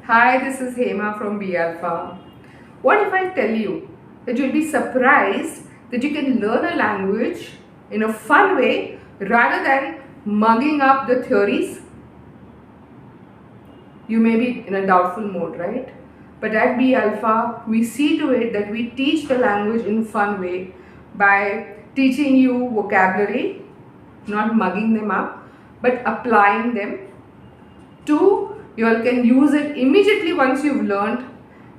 Hi, this is Hema from BeAlpha. What if I tell you that you'll be surprised that you can learn a language in a fun way rather than mugging up the theories? You may be in a doubtful mode, right? But at BeAlpha, we see to it that we teach the language in a fun way by teaching you vocabulary, not mugging them up, but applying them. Two, you all can use it immediately once you've learned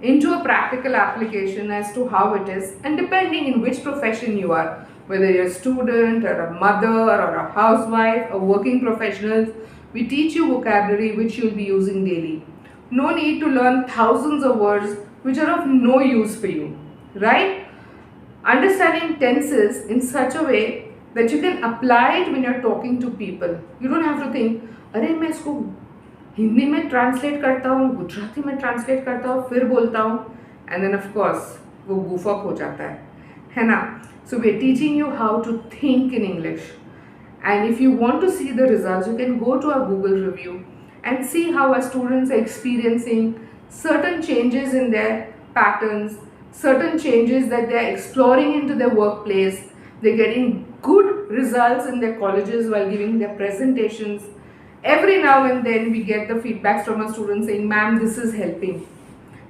into a practical application as to how it is, and depending in which profession you are, whether you're a student or a mother or a housewife or working professionals, we teach you vocabulary which you'll be using daily. No need to learn thousands of words which are of no use for you, right? Understanding tenses in such a way that you can apply it when you're talking to people. You don't have to think, अरे मैं इसको हिंदी में translate करता हूँ, गुजराती में translate करता हूँ, फिर बोलता हूँ, एंड देन ऑफ कोर्स वो goof up हो जाता है ना? So we are teaching you how to think in English, and if you want to see the results, you can go to our Google review and see how our students are experiencing certain changes in their patterns, certain changes that they are exploring into their workplace. They're getting good results in their colleges while giving their presentations. Every now and then we get the feedbacks from our students saying, ma'am, this is helping.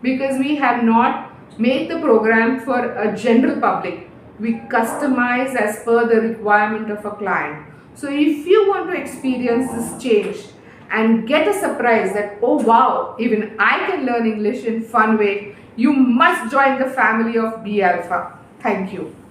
Because we have not made the program for a general public. We customize as per the requirement of a client. So if you want to experience this change and get a surprise that, oh wow, even I can learn English in fun way, you must join the family of BeAlpha. Thank you.